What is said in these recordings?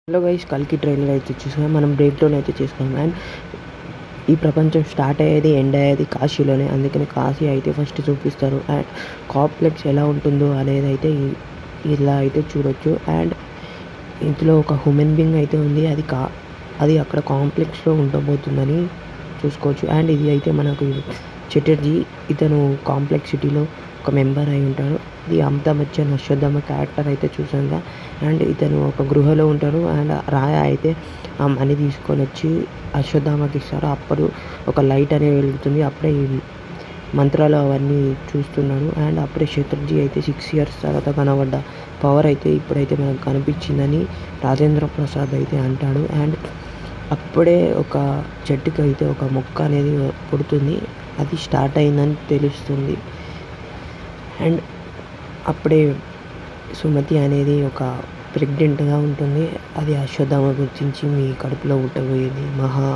Hello guys, కల్కి trailer అయితే చూసాం. మనం బ్రేక్డౌన్ అయితే చేసుకున్నాం. అండ్ ఈ ప్రపంచం స్టార్ట్ అయ్యేది ఎండ్ అయ్యేది కాశీలోనే. అందుకని కాశీ అయితే ఫస్ట్ చూపిస్తారు. అండ్ కాంప్లెక్స్ ఎలా ఉంటుందో అనేది అయితే ఇలా అయితే చూడొచ్చు. అండ్ ఇందులో ఒక హ్యూమన్ బీయింగ్ అయితే ఉంది. అది అక్కడ కాంప్లెక్స్లో ఉండబోతుందని చూసుకోవచ్చు. అండ్ ఇది అయితే మనకు చటర్జీ, ఇతను కాంప్లెక్స్ సిటీలో ఒక మెంబర్ అయి ఉంటాడు. ఇది అమితాబ్ బచ్చన్ అశ్వత్థామ క్యారెక్టర్ అయితే చూసాంగా. అండ్ ఇతను ఒక గృహలో ఉంటాడు. అండ్ రాయ అయితే ఆ మనీ తీసుకొని వచ్చి అశ్వత్థామకి ఇస్తారు. అప్పుడు ఒక లైట్ అనేది వెలుగుతుంది. అప్పుడే ఈ మంత్రాలు అవన్నీ చూస్తున్నాడు. అండ్ అప్పుడే చటర్జీ అయితే 6 years తర్వాత కనబడ్డ పవర్ అయితే ఇప్పుడైతే మనకు కనిపించిందని రాజేంద్ర ప్రసాద్ అయితే అంటాడు. అండ్ అప్పుడే ఒక చెట్టుకి అయితే ఒక మొక్క అనేది పుడుతుంది. అది స్టార్ట్ అయిందని తెలుస్తుంది. అండ్ అప్పుడే సుమతి అనేది ఒక ప్రెగ్నెంట్గా ఉంటుంది. అది అశ్వత్థామ గురించి మీ కడుపులో పుట్టబోయేది మహా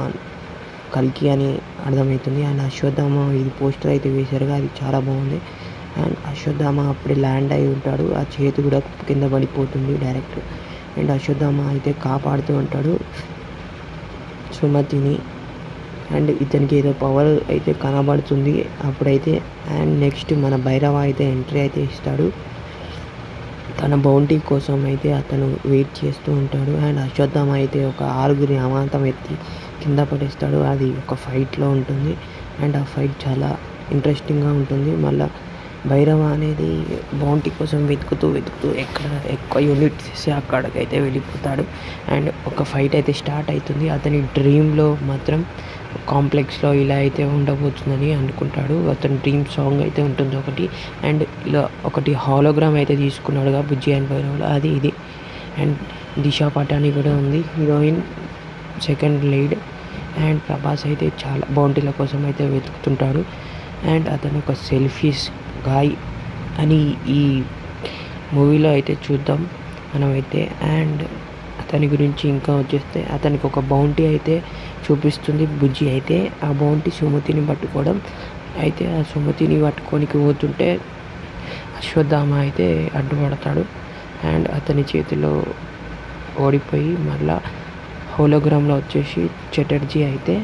కల్కి అని అర్థమవుతుంది. అండ్ అశ్వత్థామ ఇది పోస్టర్ అయితే వేశారుగా, అది చాలా బాగుంది. అండ్ అశ్వత్థామ అప్పుడే ల్యాండ్ అయి ఉంటాడు. ఆ చేతి కూడా కింద పడిపోతుంది డైరెక్ట్. అండ్ అశ్వత్థామ అయితే కాపాడుతూ ఉంటాడు సుమతిని. అండ్ ఇతనికి ఏదో పవర్ అయితే కనబడుతుంది అప్పుడైతే. అండ్ నెక్స్ట్ మన భైరవ అయితే ఎంట్రీ అయితే ఇస్తాడు. తన బౌంటీ కోసం అయితే అతను వెయిట్ చేస్తూ ఉంటాడు. అండ్ అశ్వత్థామ అయితే ఒక 6 అమాంతం ఎత్తి కింద పడేస్తాడు. అది ఒక ఫైట్లో ఉంటుంది. అండ్ ఆ ఫైట్ చాలా ఇంట్రెస్టింగ్గా ఉంటుంది. మళ్ళీ భైరవ అనేది బౌంటీ కోసం వెతుకుతూ ఎక్కడ ఎక్కువ యూనిట్స్ ఇస్తే అక్కడికైతే వెళ్ళిపోతాడు. అండ్ ఒక ఫైట్ అయితే స్టార్ట్ అవుతుంది. అతని డ్రీమ్లో మాత్రం కాంప్లెక్స్లో ఇలా అయితే ఉండబోతుందని అనుకుంటాడు. అతని డ్రీమ్ సాంగ్ అయితే ఉంటుంది ఒకటి. అండ్ ఇలా ఒకటి హాలోగ్రామ్ అయితే తీసుకున్నాడుగా బుజ్జి అండ్ భైరవ్లో, అది ఇది. అండ్ దిశా పటాని కూడా ఉంది heroine, second lead. And Prabhas అయితే చాలా బౌంటీల కోసం అయితే వెతుకుతుంటాడు. అండ్ అతను ఒక సెల్ఫీస్ గాయ్ అని ఈ మూవీలో అయితే చూద్దాం మనమైతే. అండ్ అతని గురించి ఇంకా వచ్చేస్తే అతనికి ఒక బౌంటీ అయితే చూపిస్తుంది బుజ్జి అయితే. ఆ బౌంటీ సుమతిని పట్టుకోవడం అయితే. ఆ సుమతిని పట్టుకోనికి పోతుంటే అశ్వత్థామ అయితే అడ్డుపడతాడు. అండ్ అతని చేతిలో ఓడిపోయి మళ్ళా హోలోగ్రామ్లో వచ్చేసి చటర్జీ అయితే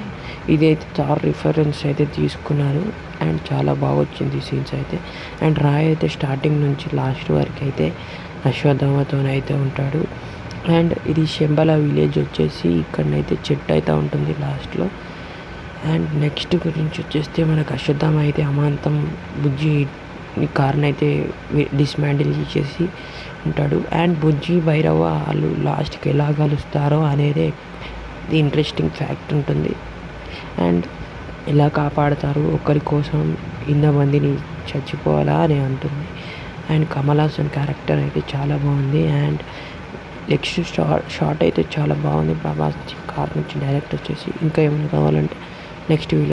ఇదైతే చాలా రిఫరెన్స్ అయితే తీసుకున్నారు. అండ్ చాలా బాగా వచ్చింది సీన్స్ అయితే. అండ్ రాయ్ అయితే స్టార్టింగ్ నుంచి లాస్ట్ వరకు అయితే అశ్వత్థామతోనైతే ఉంటాడు. అండ్ ఇది శంబల విలేజ్ వచ్చేసి ఇక్కడనైతే చెట్టు అయితే ఉంటుంది లాస్ట్లో. అండ్ నెక్స్ట్ గురించి వచ్చేస్తే మనకు అశ్వత్థామ అయితే అమాంతం బుజ్జి కార్ని అయితే డిస్మాండిల్ చేసేసి ఉంటాడు. అండ్ బుజ్జి భైరవ వాళ్ళు లాస్ట్కి ఎలా కలుస్తారో అనేది ఇది ఇంట్రెస్టింగ్ ఫ్యాక్ట్ ఉంటుంది. అండ్ ఎలా కాపాడతారు ఒకరి కోసం ఇంతమందిని చచ్చిపోవాలా అని ఉంటుంది. అండ్ కమల్ హాసన్ క్యారెక్టర్ అయితే చాలా బాగుంది. అండ్ నెక్స్ట్ షార్ట్ అయితే చాలా బాగుంది ప్రభాస్ కార్ నుంచి డైరెక్ట్ వచ్చేసి. ఇంకా ఏమైనా కావాలంటే నెక్స్ట్ వీడియో